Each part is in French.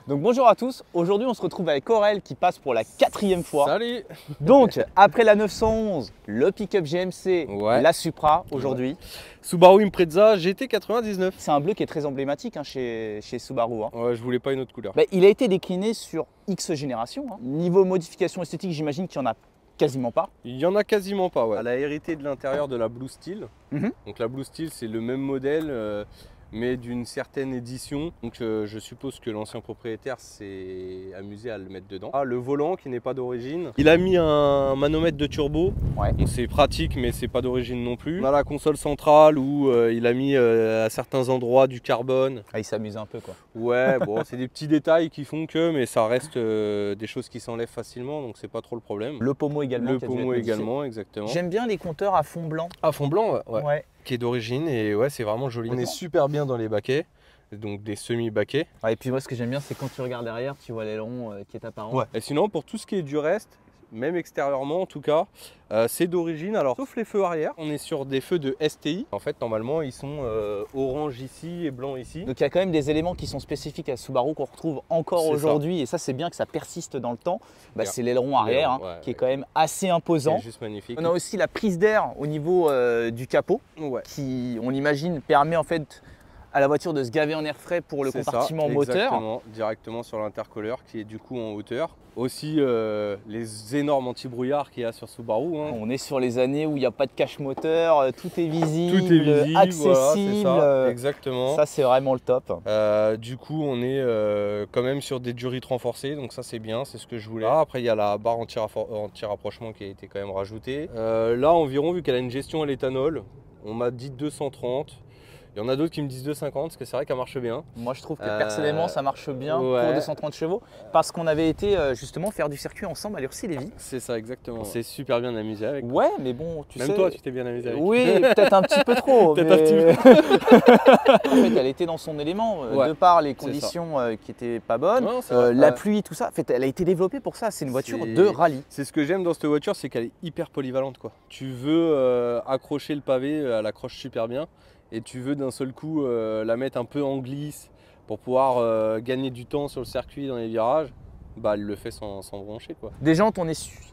Donc bonjour à tous, aujourd'hui on se retrouve avec Aurel qui passe pour la 4e fois. Salut. Donc après la 911, le pick-up GMC, Ouais. la Supra aujourd'hui. Subaru Impreza GT99. C'est un bleu qui est très emblématique hein, chez Subaru. Hein. Ouais, je voulais pas une autre couleur. Bah, il a été décliné sur X générations. Hein. Niveau modification esthétique, j'imagine qu'il n'y en a quasiment pas. Il y en a quasiment pas, ouais. Elle a hérité de l'intérieur de la Blue Steel. Donc la Blue Steel, c'est le même modèle, mais d'une certaine édition. Donc je suppose que l'ancien propriétaire s'est amusé à le mettre dedans. Ah, le volant qui n'est pas d'origine. Il a mis un manomètre de turbo. Ouais. Donc c'est pratique, mais c'est pas d'origine non plus. On a la console centrale où il a mis à certains endroits du carbone. Ah, il s'amuse un peu quoi. Ouais, bon, c'est des petits détails qui font que, mais ça reste des choses qui s'enlèvent facilement, donc c'est pas trop le problème. Le pommeau également. Le pommeau également, exactement. J'aime bien les compteurs à fond blanc. À fond blanc, ouais. Ouais. Qui est d'origine et ouais, c'est vraiment joli. On est super bien dans les baquets, donc des semi-baquets. Ouais, et puis moi ce que j'aime bien c'est quand tu regardes derrière, tu vois l'aileron qui est apparent. Ouais. Et sinon, pour tout ce qui est du reste, même extérieurement en tout cas, c'est d'origine, alors sauf les feux arrière, on est sur des feux de STI. En fait, normalement, ils sont orange ici et blanc ici. Donc il y a quand même des éléments qui sont spécifiques à Subaru qu'on retrouve encore aujourd'hui, et ça c'est bien que ça persiste dans le temps. Bah, c'est l'aileron arrière hein, ouais, qui est quand même assez imposant. C'est juste magnifique. On a aussi la prise d'air au niveau du capot, qui on imagine permet en fait à la voiture de se gaver en air frais pour le compartiment moteur. Exactement, directement sur l'intercooleur qui est du coup en hauteur. Aussi les énormes anti-brouillards qu'il y a sur Subaru. Hein. On est sur les années où il n'y a pas de cache moteur, tout est visible, accessible. Voilà, ça. Exactement. Ça c'est vraiment le top. Du coup on est quand même sur des durites renforcées, donc ça c'est bien, c'est ce que je voulais. Après il y a la barre anti-rapprochement qui a été quand même rajoutée. Là environ, vu qu'elle a une gestion à l'éthanol, on m'a dit 230. Il y en a d'autres qui me disent 250 parce que c'est vrai qu'elle marche bien. Moi je trouve que personnellement ça marche bien pour 230 chevaux parce qu'on avait été justement faire du circuit ensemble à Lurcy-Lévis. C'est ça exactement. On s'est super bien amusé avec. Ouais mais bon tu sais. Même toi tu t'es bien amusé avec. Oui peut-être un petit peu trop. Peut-être un petit peu. En fait elle était dans son élément de par les conditions qui étaient pas bonnes, la pluie tout ça. En fait elle a été développée pour ça. C'est une voiture de rallye. C'est ce que j'aime dans cette voiture, c'est qu'elle est hyper polyvalente quoi. Tu veux accrocher le pavé, elle accroche super bien. Et tu veux d'un seul coup la mettre un peu en glisse pour pouvoir gagner du temps sur le circuit dans les virages, bah elle le fait sans broncher quoi. Des jantes,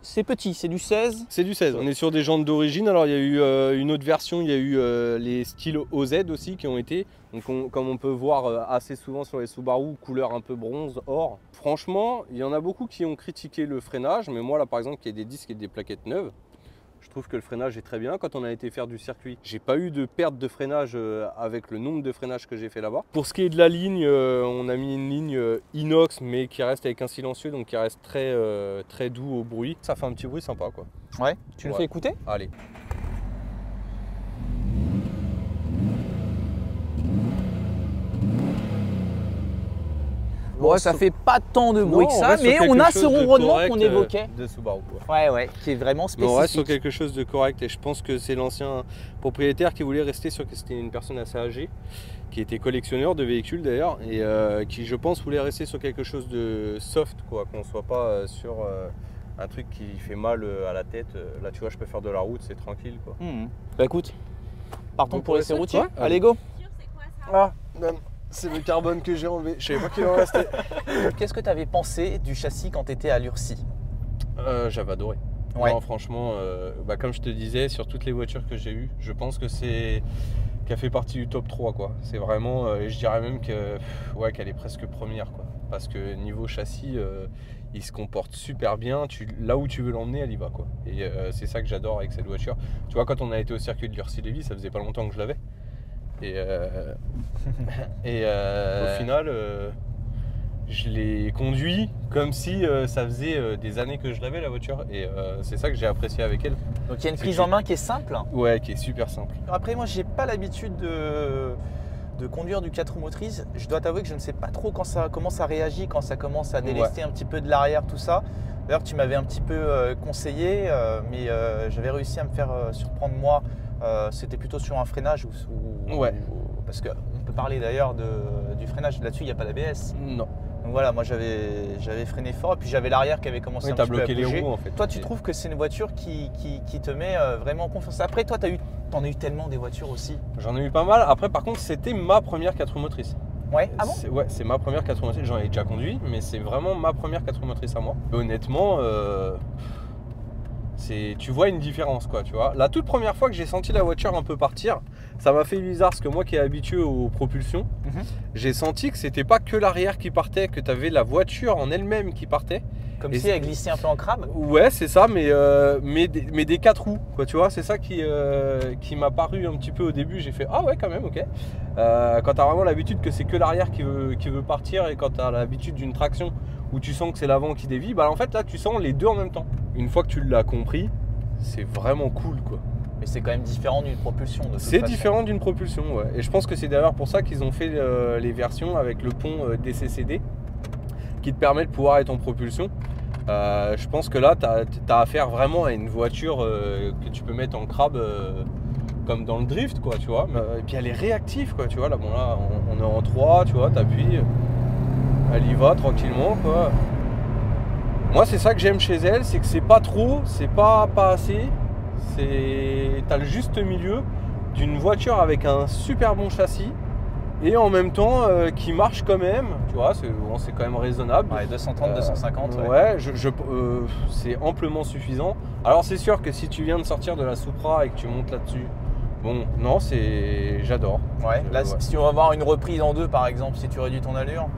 c'est petit, c'est du 16. C'est du 16, on est sur des jantes d'origine. Alors il y a eu une autre version, il y a eu les styles OZ aussi qui ont été, donc comme on peut voir assez souvent sur les Subaru, couleur un peu bronze, or. Franchement, il y en a beaucoup qui ont critiqué le freinage, mais moi là par exemple qui a des disques et des plaquettes neuves, je trouve que le freinage est très bien. Quand on a été faire du circuit, j'ai pas eu de perte de freinage avec le nombre de freinages que j'ai fait là-bas. Pour ce qui est de la ligne, on a mis une ligne inox mais qui reste avec un silencieux, donc qui reste très doux au bruit. Ça fait un petit bruit sympa quoi. Ouais, tu le fais écouter? Allez. Bon, ça fait pas tant de bruit que ça, mais on a ce ronronnement qu'on évoquait. De Subaru. Ouais, qui est vraiment spécifique. Mais on reste sur quelque chose de correct et je pense que c'est l'ancien propriétaire qui voulait rester sur. C'était une personne assez âgée, qui était collectionneur de véhicules d'ailleurs, et qui je pense voulait rester sur quelque chose de soft, quoi, qu'on soit pas sur un truc qui fait mal à la tête. Là, tu vois, je peux faire de la route, c'est tranquille, quoi. Bah écoute, partons pour l'essai routier. Ouais, allez go. Ah, c'est le carbone que j'ai enlevé, je savais pas qu'il en restait. Qu'est-ce que tu avais pensé du châssis quand tu étais à Lurcy? J'avais adoré. Ouais. Non, franchement, comme je te disais, sur toutes les voitures que j'ai eues, je pense que c'est qu'elle fait partie du top 3 quoi. C'est vraiment, je dirais même que qu'elle est presque première quoi. Parce que niveau châssis, il se comporte super bien. Là où tu veux l'emmener, elle y va quoi. Et c'est ça que j'adore avec cette voiture. Tu vois, quand on a été au circuit de Lurcy-Lévis, ça faisait pas longtemps que je l'avais. Et au final, je l'ai conduit comme si ça faisait des années que je l'avais la voiture. Et c'est ça que j'ai apprécié avec elle. Donc il y a une prise en main qui est simple. Ouais, qui est super simple. Après moi j'ai pas l'habitude de conduire du 4 roues motrices. Je dois t'avouer que je ne sais pas trop comment ça réagit, quand ça commence à délester un petit peu de l'arrière, tout ça. D'ailleurs tu m'avais un petit peu conseillé, mais j'avais réussi à me faire surprendre moi. C'était plutôt sur un freinage parce qu'on peut parler d'ailleurs du freinage. Là-dessus il n'y a pas d'ABS. Non. Donc voilà, moi j'avais freiné fort et puis j'avais l'arrière qui avait commencé un petit peu à bouger. les roues en fait. Toi tu trouves que c'est une voiture qui te met vraiment en confiance. Après toi t'en as eu tellement des voitures aussi. J'en ai eu pas mal. Après par contre c'était ma première 4 roues motrices. Ouais, ah bon? Ouais, c'est ma première 4 roues motrices. J'en ai déjà conduit, mais c'est vraiment ma première 4 roues motrices à moi. Honnêtement, tu vois une différence, quoi, tu vois. La toute première fois que j'ai senti la voiture un peu partir, ça m'a fait bizarre parce que moi qui est habitué aux propulsions, j'ai senti que c'était pas que l'arrière qui partait, que tu avais la voiture en elle-même qui partait. Comme si elle glissait un peu en crabe. Ouais, c'est ça, mais des 4 roues, quoi, tu vois. C'est ça qui m'a paru un petit peu au début. J'ai fait ah ouais, quand même, ok. Quand tu as vraiment l'habitude que c'est que l'arrière qui veut partir et quand tu as l'habitude d'une traction où tu sens que c'est l'avant qui dévie, bah en fait là tu sens les deux en même temps. Une fois que tu l'as compris, c'est vraiment cool, quoi. Mais c'est quand même différent d'une propulsion. C'est différent d'une propulsion, ouais. Et je pense que c'est d'ailleurs pour ça qu'ils ont fait les versions avec le pont DCCD qui te permet de pouvoir être en propulsion. Je pense que là, tu as affaire vraiment à une voiture que tu peux mettre en crabe comme dans le drift, quoi, tu vois. Et puis elle est réactive, quoi, tu vois. Là, bon, là on est en 3, tu vois, t'appuies, elle y va tranquillement, quoi. Moi, c'est ça que j'aime chez elle, c'est que c'est pas trop, c'est pas assez. T'as le juste milieu d'une voiture avec un super bon châssis et en même temps qui marche quand même, tu vois, c'est quand même raisonnable. Ouais, 230, 250. Ouais, c'est amplement suffisant. Alors c'est sûr que si tu viens de sortir de la Supra et que tu montes là-dessus, bon, non, j'adore. Ouais, là, ouais. Si on va voir une reprise en deux par exemple, si tu réduis ton allure.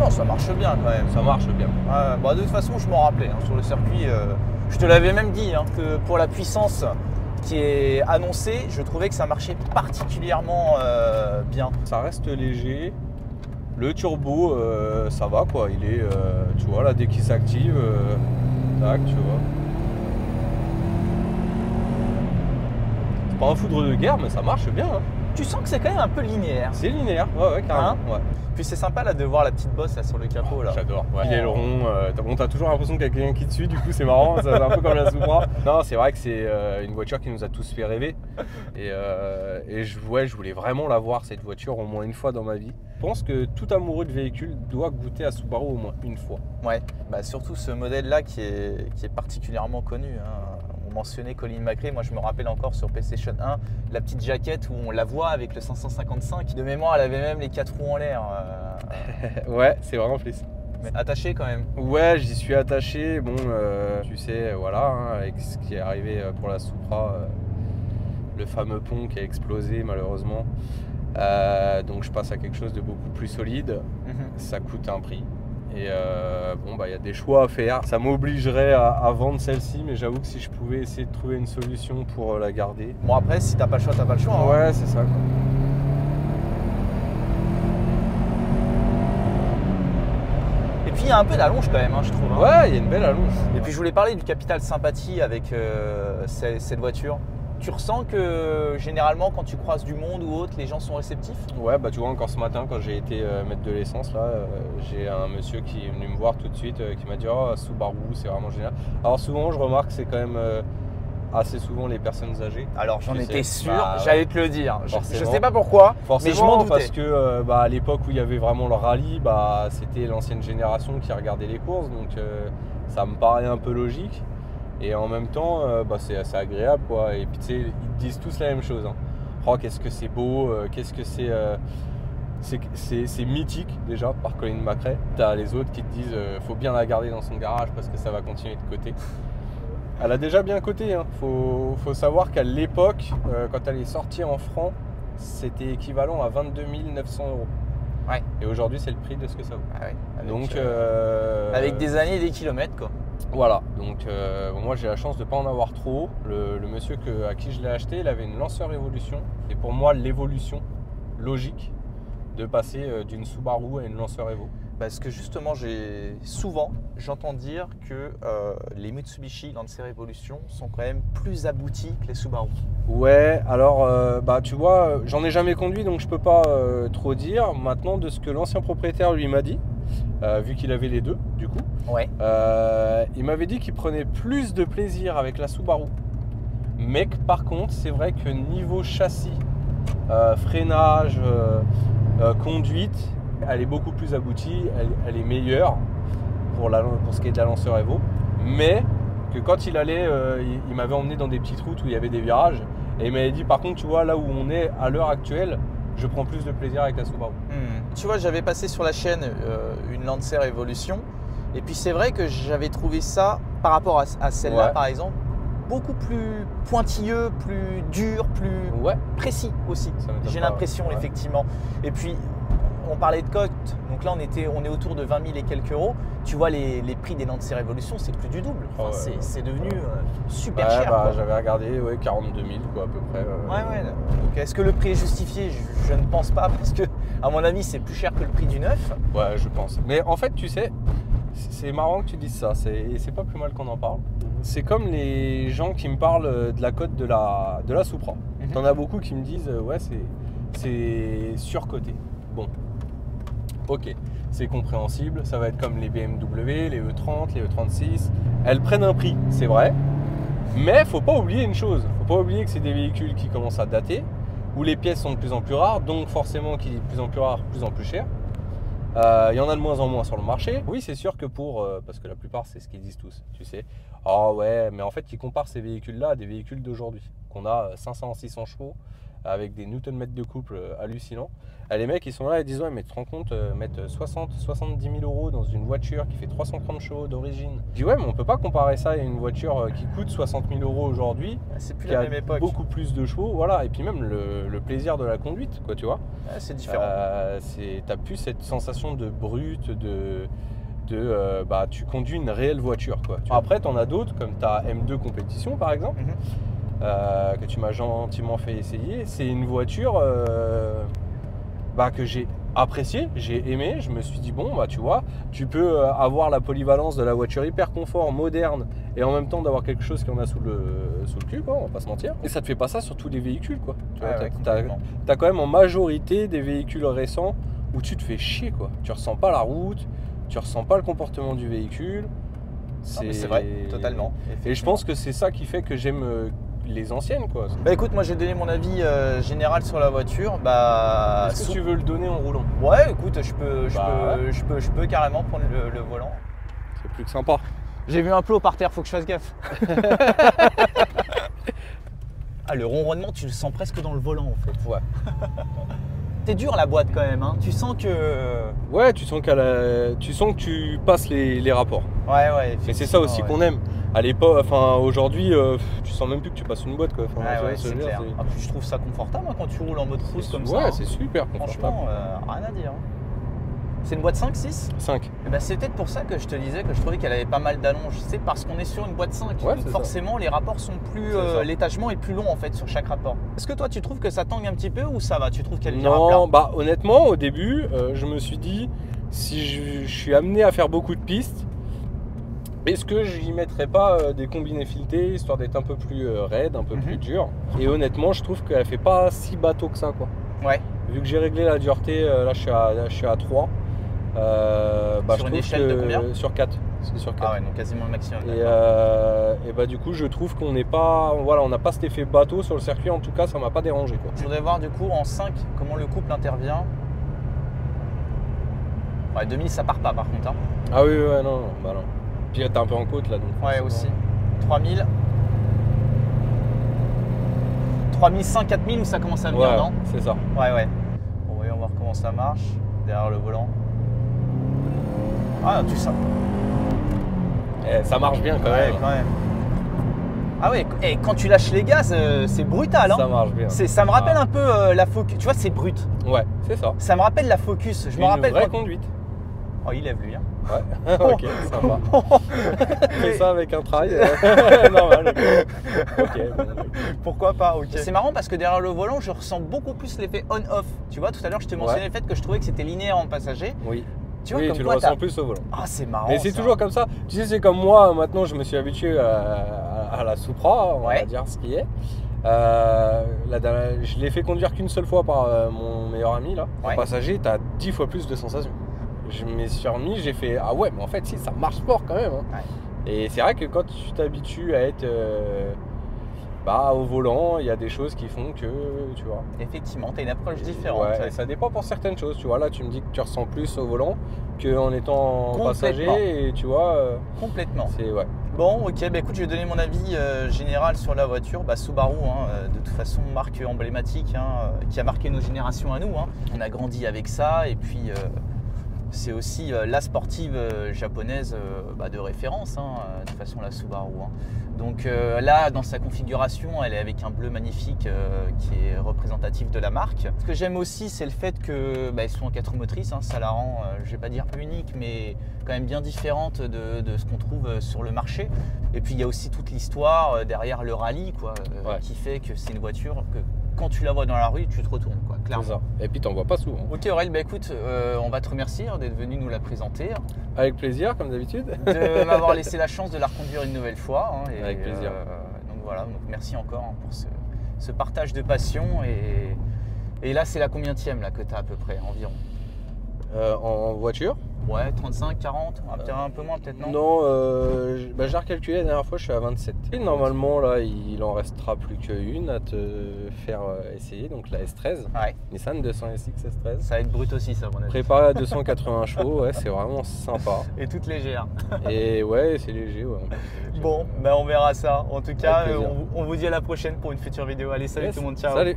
Ça marche bien quand même. Ça marche bien. Bah, de toute façon, je m'en rappelais sur le circuit. Je te l'avais même dit que pour la puissance qui est annoncée, je trouvais que ça marchait particulièrement bien. Ça reste léger. Le turbo, ça va quoi. Il est, tu vois, là dès qu'il s'active, tac, tu vois. C'est pas un foudre de guerre, mais ça marche bien. Hein. Tu sens que c'est quand même un peu linéaire. C'est linéaire, ouais, carrément. Ouais. Puis c'est sympa là de voir la petite bosse là sur le capot là. J'adore. Ouais. Il est rond. T'as toujours l'impression qu'il y a quelqu'un qui te suit. Du coup, c'est marrant. C'est un peu comme la Supra. Non, c'est vrai que c'est une voiture qui nous a tous fait rêver. Et je voulais vraiment la voir cette voiture au moins une fois dans ma vie. Je pense que tout amoureux de véhicule doit goûter à Subaru au moins une fois. Ouais. Bah surtout ce modèle là qui est particulièrement connu. Hein. Mentionné Colin McRae, moi je me rappelle encore sur PlayStation 1 la petite jaquette où on la voit avec le 555. De mémoire, elle avait même les 4 roues en l'air. Ouais, c'est vraiment plaisir. Mais attaché quand même. Ouais, j'y suis attaché. Bon, tu sais, voilà, hein, avec ce qui est arrivé pour la Supra, le fameux pont qui a explosé malheureusement. Donc je passe à quelque chose de beaucoup plus solide. Ça coûte un prix. Et bon, bah, y a des choix à faire. Ça m'obligerait à vendre celle-ci, mais j'avoue que si je pouvais essayer de trouver une solution pour la garder. Bon, après, si t'as pas le choix, t'as pas le choix. Hein. Ouais, c'est ça, quoi. Et puis, il y a un peu d'allonge quand même, hein, je trouve. Hein. Ouais, il y a une belle allonge. Et puis, je voulais parler du capital sympathie avec cette voiture. Tu ressens que généralement quand tu croises du monde ou autre, les gens sont réceptifs? Ouais, bah tu vois, encore ce matin quand j'ai été mettre de l'essence là, j'ai un monsieur qui est venu me voir tout de suite, qui m'a dit oh Subaru c'est vraiment génial. Alors souvent je remarque que c'est quand même assez souvent les personnes âgées. Alors j'en étais sûr, j'allais te le dire. Je sais pas pourquoi, forcément, mais je m'en doutais. Parce que à l'époque où il y avait vraiment le rallye, c'était l'ancienne génération qui regardait les courses, donc ça me paraît un peu logique. Et en même temps, c'est assez agréable, quoi. Et puis tu sais, ils te disent tous la même chose. Hein. Oh, qu'est-ce que c'est beau, qu'est-ce que c'est mythique déjà par Colin McRae. T'as les autres qui te disent faut bien la garder dans son garage parce que ça va continuer de coter. Elle a déjà bien coté. Hein. Faut savoir qu'à l'époque, quand elle est sortie en francs, c'était équivalent à 22 900 €. Ouais. Et aujourd'hui, c'est le prix de ce que ça vaut. Ah ouais. Donc, avec des années et des kilomètres, quoi. Voilà, donc moi j'ai la chance de ne pas en avoir trop. Le monsieur à qui je l'ai acheté, il avait une Lancer Evolution. Et pour moi, l'évolution logique de passer d'une Subaru à une Lancer Evo. Parce que justement, j'entends dire que les Mitsubishi Lancer Evolution sont quand même plus aboutis que les Subaru. Ouais, alors tu vois, j'en ai jamais conduit donc je peux pas trop dire. Maintenant, de ce que l'ancien propriétaire lui m'a dit, vu qu'il avait les deux du coup, ouais. Il m'avait dit qu'il prenait plus de plaisir avec la Subaru. Mais que, par contre, c'est vrai que niveau châssis, freinage, conduite, elle est beaucoup plus aboutie, elle est meilleure. pour ce qui est de la Lancer Evo, mais que quand il allait, il m'avait emmené dans des petites routes où il y avait des virages, et il m'avait dit par contre, tu vois, là où on est à l'heure actuelle, je prends plus de plaisir avec la Subaru. Tu vois, j'avais passé sur la chaîne une Lancer Evolution, et puis c'est vrai que j'avais trouvé ça, par rapport à celle-là par exemple, beaucoup plus pointilleux, plus dur, plus précis aussi. J'ai l'impression effectivement. Et puis on parlait de cote, donc là on est autour de 20 000 et quelques euros. Tu vois les prix des Lancer Evolution, c'est plus du double. Enfin, c'est devenu super cher. J'avais regardé 42 000 quoi, à peu près. Donc est-ce que le prix est justifié? Je ne pense pas, parce que à mon avis c'est plus cher que le prix du neuf. Ouais, je pense. Mais en fait, tu sais, c'est marrant que tu dises ça. C'est pas plus mal qu'on en parle. C'est comme les gens qui me parlent de la cote de la Supra. T'en as beaucoup qui me disent ouais, c'est surcoté. Bon, ok, c'est compréhensible. Ça va être comme les BMW, les E30, les E36. Elles prennent un prix, c'est vrai. Mais faut pas oublier une chose. Faut pas oublier que c'est des véhicules qui commencent à dater, où les pièces sont de plus en plus rares, donc forcément qui est de plus en plus rare, de plus en plus cher. Il y en a de moins en moins sur le marché. Oui, c'est sûr que parce que la plupart, c'est ce qu'ils disent tous, tu sais. Ah ouais, mais en fait, ils comparent ces véhicules-là à des véhicules d'aujourd'hui, qu'on a 500-600 chevaux, avec des newton-mètres de couple hallucinants. Les mecs, ils sont là et disent ouais, mais tu te rends compte, mettre 60-70 000 euros dans une voiture qui fait 330 chevaux d'origine. Je dis ouais, mais on peut pas comparer ça à une voiture qui coûte 60 000 euros aujourd'hui. C'est plus la même époque. Beaucoup plus de chevaux, voilà. Et puis même le plaisir de la conduite, quoi, tu vois. C'est différent. T'as plus cette sensation de brut, tu conduis une réelle voiture, quoi. Après, t'en as d'autres, comme ta M2 Compétition, par exemple. Que tu m'as gentiment fait essayer. C'est une voiture que j'ai appréciée, j'ai aimé. Je me suis dit bon, tu vois, tu peux avoir la polyvalence de la voiture hyper confort, moderne, et en même temps d'avoir quelque chose qui en a sous le cul, quoi, on va pas se mentir. Et ça te fait pas ça sur tous les véhicules, quoi. Tu vois, t'as quand même en majorité des véhicules récents où tu te fais chier, quoi. Tu ressens pas la route, tu ressens pas le comportement du véhicule. C'est vrai, totalement. Et je pense que c'est ça qui fait que j'aime les anciennes, quoi. Écoute, moi j'ai donné mon avis général sur la voiture. Est-ce que tu veux le donner en roulant? Ouais, écoute, je peux carrément prendre le volant. C'est plus que sympa. J'ai vu un plot par terre, faut que je fasse gaffe. Le ronronnement, tu le sens presque dans le volant en fait. Ouais. C'est dur la boîte quand même, hein. Tu sens que... Ouais, tu sens que tu passes les rapports. Ouais. Et c'est ça aussi qu'on aime. À l'époque, aujourd'hui, tu sens même plus que tu passes une boîte, quoi. C'est clair. Puis je trouve ça confortable quand tu roules en mode cruise comme ça. Ouais, c'est super confortable. Franchement, rien à dire. C'est une boîte 5, 6 5. C'est peut-être pour ça que je te disais que je trouvais qu'elle avait pas mal d'allonges. C'est parce qu'on est sur une boîte 5. Ouais, donc forcément, les rapports sont plus... l'étagement est plus long en fait sur chaque rapport. Est-ce que toi, tu trouves que ça tangue un petit peu ou ça va? Tu trouves qu'elle vient à plat? Non, honnêtement, au début, je me suis dit, si je suis amené à faire beaucoup de pistes, est-ce que j'y mettrais pas des combinés filetés, histoire d'être un peu plus raide, un peu plus dur? Et honnêtement, je trouve qu'elle fait pas si bateau que ça, quoi. Ouais. Vu que j'ai réglé la dureté, là je suis à 3. Sur une échelle de combien? Sur 4. C'est sur 4. Ah ouais, donc quasiment le maximum. Et du coup, je trouve qu'on n'est pas... Voilà, on n'a pas cet effet bateau sur le circuit. En tout cas, ça m'a pas dérangé, quoi. Je voudrais voir du coup en 5 comment le couple intervient. Ouais, 2000 ça part pas par contre. Hein. Ah oui, ouais, non. Puis t'es un peu en côte là, donc. Ouais, aussi. 3000. 3500, 4000 où ça commence à venir, non? C'est ça. Ouais. Bon, voyons voir comment ça marche derrière le volant. Ah, tu sais. Ça marche bien quand même. Ah ouais, et quand tu lâches les gaz, c'est brutal. Hein. Ça marche bien. Ça me rappelle un peu la Focus. Tu vois, c'est brut. Ouais, c'est ça. Ça me rappelle la Focus. Je me rappelle. Vraie conduite. Oh, il lève lui. Hein. Ouais. Ok, sympa. Fais ça avec un trail. Normal. Ok. Pourquoi pas, ok. C'est marrant parce que derrière le volant, je ressens beaucoup plus l'effet on-off. Tu vois, tout à l'heure, je te mentionnais le fait que je trouvais que c'était linéaire en passager. Oui. Tu vois, tu le ressens plus au volant. Ah, c'est marrant. Mais c'est toujours comme ça. Tu sais, c'est comme moi, maintenant, je me suis habitué à la Supra, on va dire ce qui est. Je l'ai fait conduire qu'une seule fois par mon meilleur ami, là. En passager, tu as 10 fois plus de sensations. Je m'y suis remis, j'ai fait ah ouais, mais en fait, si, ça marche fort quand même. Hein. Ouais. Et c'est vrai que quand tu t'habitues à être bah, au volant, il y a des choses qui font que, tu vois. Effectivement, tu as une approche différente. Ouais, et ça dépend pour certaines choses, tu vois. Là, tu me dis que tu ressens plus au volant qu'en étant passager, et tu vois. Complètement. C'est ouais. Bon, ok, bah écoute, je vais donner mon avis général sur la voiture. Bah, Subaru, de toute façon, marque emblématique, qui a marqué nos générations à nous. On a grandi avec ça, et puis c'est aussi la sportive japonaise de référence, de toute façon, la Subaru. Donc là, dans sa configuration, elle est avec un bleu magnifique qui est représentatif de la marque. Ce que j'aime aussi, c'est le fait qu'elles sont en 4 roues motrices. Ça la rend, je vais pas dire unique, mais quand même bien différente de ce qu'on trouve sur le marché. Et puis il y a aussi toute l'histoire derrière le rallye, qui fait que c'est une voiture que quand tu la vois dans la rue, tu te retournes, clairement. C'est ça. Et puis t'en vois pas souvent. Ok Aurel, écoute, on va te remercier d'être venu nous la présenter. Avec plaisir, comme d'habitude. De m'avoir laissé la chance de la reconduire une nouvelle fois. Avec plaisir. Donc voilà, donc merci encore pour ce partage de passion. Et là, c'est la combienième là, que tu as à peu près, environ? En voiture? Ouais, 35, 40, un peu moins peut-être, non? Non, j'ai recalculé la dernière fois, je suis à 27. Et normalement, là, il en restera plus qu'une à te faire essayer, donc la S13. Ouais. Nissan 200SX S13. Ça va être brut aussi, ça, à mon avis. Préparé à 280 chevaux, ouais, c'est vraiment sympa. Et toute légère. Et ouais, c'est léger, ouais. Bon, on verra ça. En tout cas, on vous dit à la prochaine pour une future vidéo. Allez, salut tout le monde, ciao. Salut.